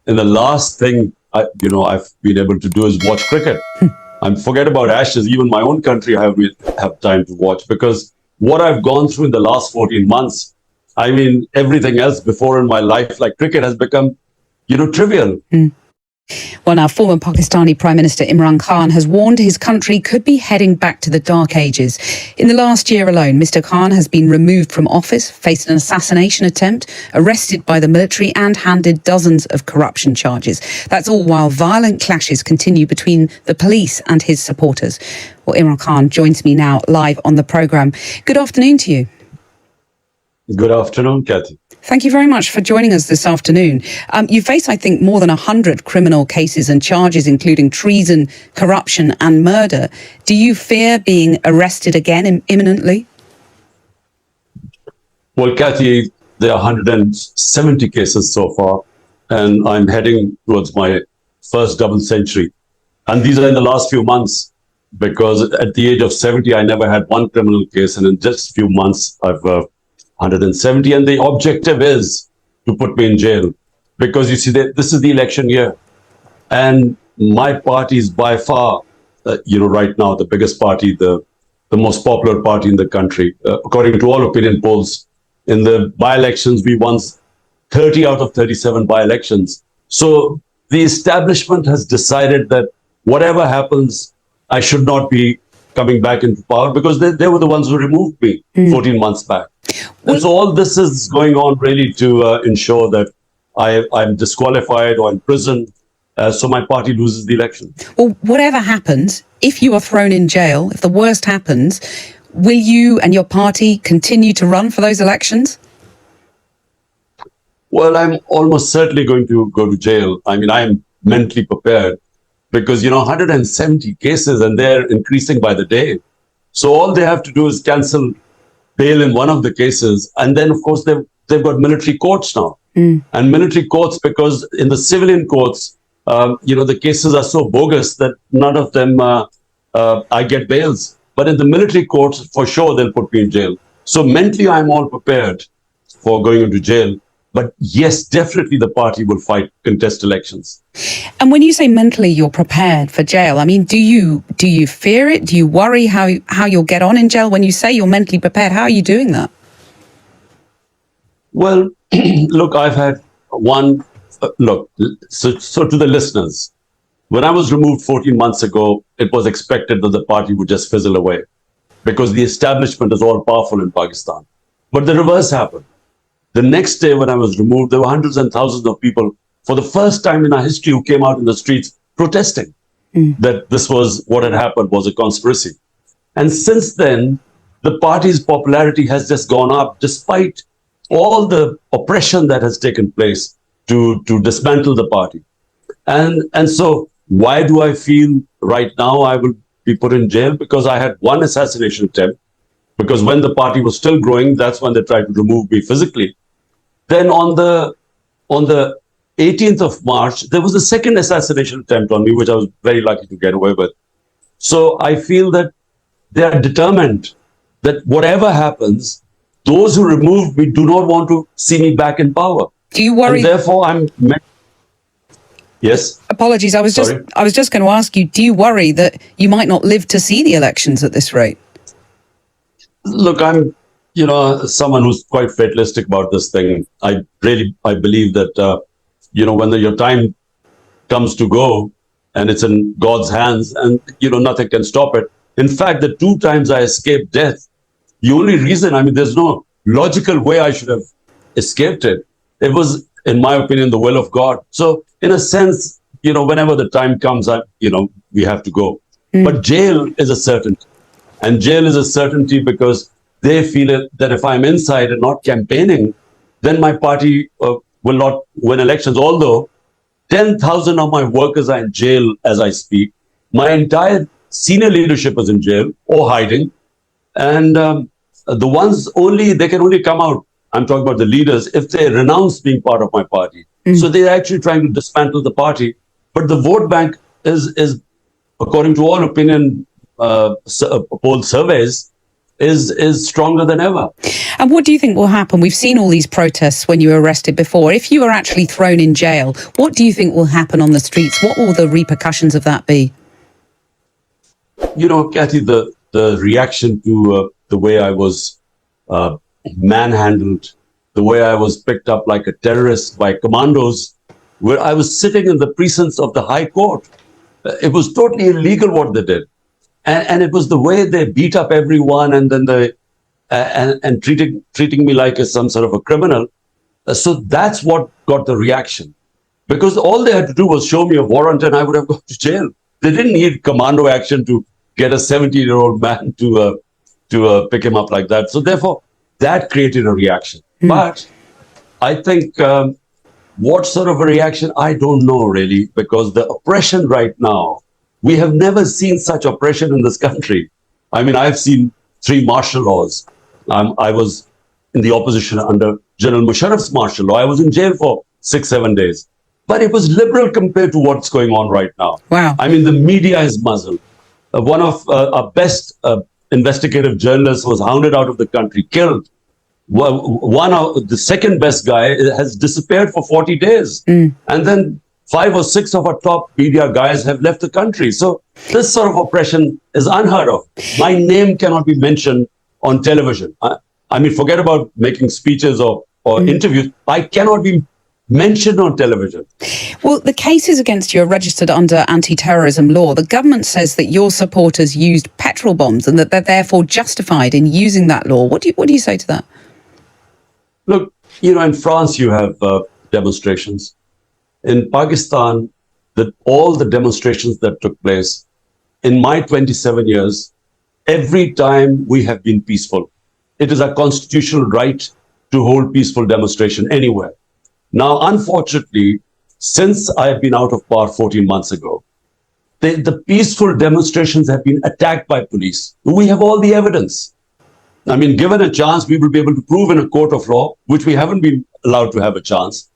in the last thing I've been able to do is watch cricket. And forget about Ashes. Even my own country, I have time to watch, because what I've gone through in the last 14 months, I mean, everything else before in my life, like cricket, has become, trivial. Well, now, former Pakistani Prime Minister Imran Khan has warned his country could be heading back to the dark ages. In the last year alone, Mr. Khan has been removed from office, faced an assassination attempt, arrested by the military, and handed dozens of corruption charges. That's all while violent clashes continue between the police and his supporters. Well, Imran Khan joins me now live on the programme. Good afternoon to you. Good afternoon, Kathy. Thank you very much for joining us this afternoon. You face, I think, more than 100 criminal cases and charges, including treason, corruption and murder. Do you fear being arrested again imminently? Well, Kathy, there are 170 cases so far, and I'm heading towards my first double century. And these are in the last few months, because at the age of 70, I never had one criminal case, and in just a few months, I've 170, and the objective is to put me in jail, because you see that this is the election year, and my party is by far, right now the biggest party, the most popular party in the country, according to all opinion polls. In the by-elections, we won 30 out of 37 by-elections. So the establishment has decided that whatever happens, I should not be coming back into power, because they were the ones who removed me 14 months back. And so all this is going on really to ensure that I'm disqualified or in prison, so my party loses the election. Well, whatever happens, if you are thrown in jail, if the worst happens, will you and your party continue to run for those elections? Well, I'm almost certainly going to go to jail. I mean, I am mentally prepared, because, 170 cases, and they're increasing by the day. So all they have to do is cancel bail in one of the cases. And then, of course, they've got military courts now. And military courts, because in the civilian courts, the cases are so bogus that none of them I get bails. But in the military courts, for sure, they'll put me in jail. So mentally, I'm all prepared for going into jail. But yes, definitely the party will fight contest elections. And when you say mentally you're prepared for jail, I mean, do you fear it? Do you worry how you'll get on in jail? When you say you're mentally prepared, how are you doing that? Well, look, I've had one look. So to the listeners, when I was removed 14 months ago, it was expected that the party would just fizzle away, because the establishment is all powerful in Pakistan. But the reverse happened. The next day when I was removed, there were hundreds and thousands of people, for the first time in our history, who came out in the streets protesting that this was what had happened, was a conspiracy. And since then, the party's popularity has just gone up, despite all the oppression that has taken place to dismantle the party. And so why do I feel right now I will be put in jail? Because I had one assassination attempt. Because when the party was still growing, that's when they tried to remove me physically. Then on the 18th of March, there was a second assassination attempt on me, which I was very lucky to get away with. So I feel that they are determined that whatever happens, those who removed me do not want to see me back in power. Do you worry? And therefore, Yes. Apologies. I was just going to ask you, do you worry that you might not live to see the elections at this rate? Look, I'm, someone who's quite fatalistic about this thing. I believe that, when your time comes to go, and it's in God's hands, and, nothing can stop it. In fact, the 2 times I escaped death, the only reason, there's no logical way I should have escaped it. It was, in my opinion, the will of God. So, in a sense, whenever the time comes, we have to go. But jail is a certainty. And jail is a certainty because they feel that if I'm inside and not campaigning, then my party will not win elections. Although 10,000 of my workers are in jail as I speak. My entire senior leadership is in jail or hiding. And the ones they can only come out, I'm talking about the leaders, if they renounce being part of my party. So they're actually trying to dismantle the party. But the vote bank is according to all opinion poll surveys, is stronger than ever. And what do you think will happen? We've seen all these protests when you were arrested before. If you were actually thrown in jail, what do you think will happen on the streets? What will the repercussions of that be? Kathy, the reaction to the way I was manhandled, the way I was picked up like a terrorist by commandos, where I was sitting in the precincts of the High Court. It was totally illegal what they did. And it was the way they beat up everyone and then and treating me like some sort of a criminal. So that's what got the reaction. Because all they had to do was show me a warrant and I would have gone to jail. They didn't need commando action to get a 17-year-old man to pick him up like that. So therefore, that created a reaction. But I think what sort of a reaction, I don't know really, because the oppression right now, we have never seen such oppression in this country. I mean, I've seen 3 martial laws. I was in the opposition under General Musharraf's martial law. I was in jail for 6-7 days. But it was liberal compared to what's going on right now. Wow. I mean, the media is muzzled. One of our best investigative journalists was hounded out of the country, killed. One of the second best guy has disappeared for 40 days. And then 5 or 6 of our top media guys have left the country. So this sort of oppression is unheard of. My name cannot be mentioned on television. I mean, forget about making speeches or interviews. I cannot be mentioned on television. Well, the cases against you are registered under anti-terrorism law. The government says that your supporters used petrol bombs and that they're therefore justified in using that law. What do you say to that? Look, in France you have demonstrations. In Pakistan, all the demonstrations that took place, in my 27 years, every time we have been peaceful. It is a constitutional right to hold peaceful demonstration anywhere. Now, unfortunately, since I have been out of power 14 months ago, the peaceful demonstrations have been attacked by police. We have all the evidence. I mean, given a chance, we will be able to prove in a court of law, which we haven't been allowed to have a chance,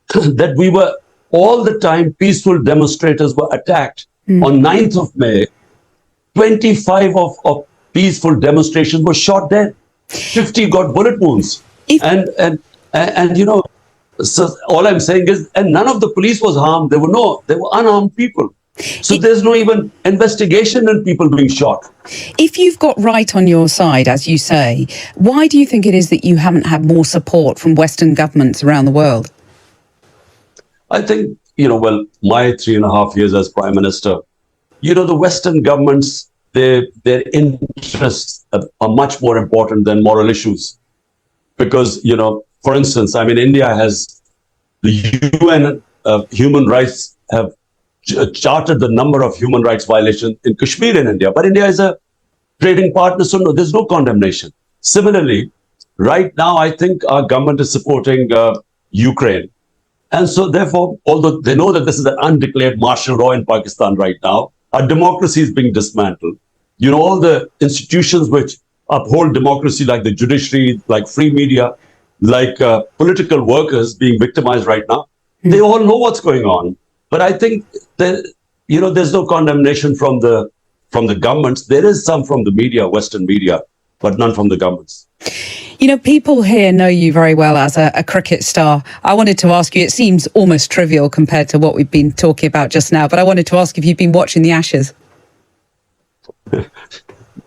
that we were all the time peaceful demonstrators were attacked. On 9th of May, 25 of peaceful demonstrations were shot dead. 50 got bullet wounds. And so all I'm saying is, and none of the police was harmed. They were unarmed people. So there's no even investigation in people being shot. If you've got right on your side, as you say, why do you think it is that you haven't had more support from Western governments around the world? I think, well, my 3.5 years as Prime Minister, the Western governments, their interests are much more important than moral issues. Because, for instance, I mean, India has the UN human rights have charted the number of human rights violations in Kashmir in India. But India is a trading partner, so no, there's no condemnation. Similarly, right now, I think our government is supporting Ukraine. And so therefore, although they know that this is an undeclared martial law in Pakistan right now, our democracy is being dismantled. All the institutions which uphold democracy, like the judiciary, like free media, like political workers being victimized right now, they all know what's going on. But I think that, there's no condemnation from the governments. There is some from the media, Western media, but none from the governments. People here know you very well as a cricket star. I wanted to ask you, it seems almost trivial compared to what we've been talking about just now, but I wanted to ask if you've been watching the Ashes.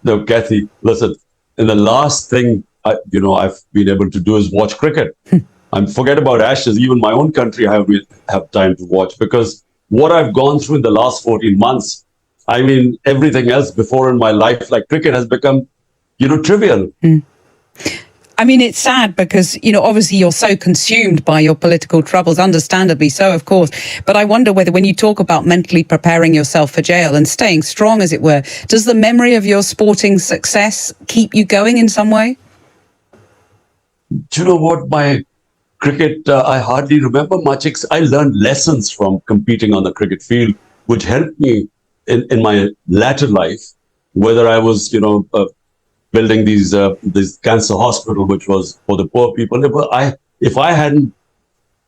No, Kathy, listen, and the last thing I've been able to do is watch cricket. Forget about Ashes. Even my own country, I have time to watch, because what I've gone through in the last 14 months, I mean, everything else before in my life, like cricket, has become, trivial. I mean, it's sad because, obviously you're so consumed by your political troubles, understandably so, of course. But I wonder whether when you talk about mentally preparing yourself for jail and staying strong, as it were, does the memory of your sporting success keep you going in some way? Do you know what? My cricket, I hardly remember much. I learned lessons from competing on the cricket field, which helped me in my latter life, whether I was, building this cancer hospital, which was for the poor people. If I hadn't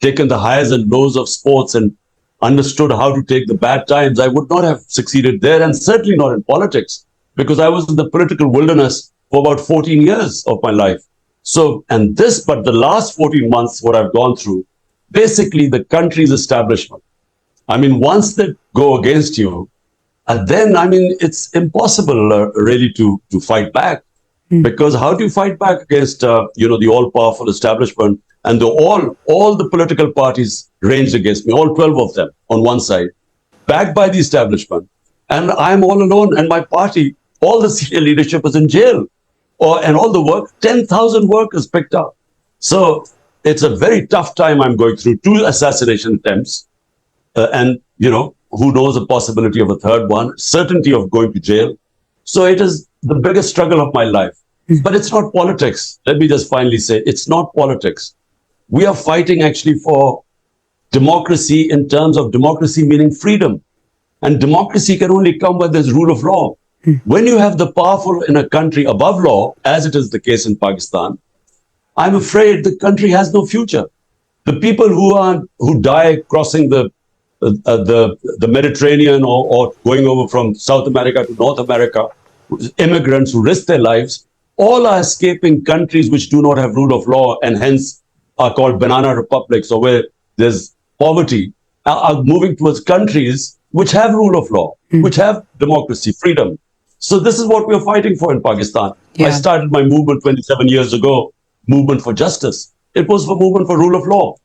taken the highs and lows of sports and understood how to take the bad times, I would not have succeeded there, and certainly not in politics, because I was in the political wilderness for about 14 years of my life. So, but the last 14 months, what I've gone through, basically the country's establishment. I mean, once they go against you, then, I mean, it's impossible really to fight back. Because how do you fight back against, the all-powerful establishment and all the political parties ranged against me, all 12 of them on one side, backed by the establishment. And I'm all alone, and my party, all the senior leadership is in jail. And all the work, 10,000 workers picked up. So it's a very tough time I'm going through. 2 assassination attempts. And, who knows the possibility of a third one, certainty of going to jail. So it is the biggest struggle of my life. But it's not politics. Let me just finally say, it's not politics. We are fighting actually for democracy in terms of democracy meaning freedom. And democracy can only come when there's rule of law. When you have the powerful in a country above law, as it is the case in Pakistan, I'm afraid the country has no future. The people who die crossing the Mediterranean or going over from South America to North America, immigrants who risk their lives, all are escaping countries which do not have rule of law and hence are called banana republics, or where there's poverty, are moving towards countries which have rule of law, which have democracy, freedom. So this is what we're fighting for in Pakistan. Yeah. I started my movement 27 years ago, movement for justice. It was for movement for rule of law.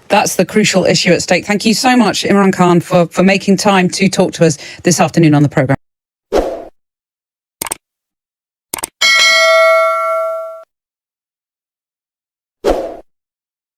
That's the crucial issue at stake. Thank you so much, Imran Khan, for making time to talk to us this afternoon on the programme.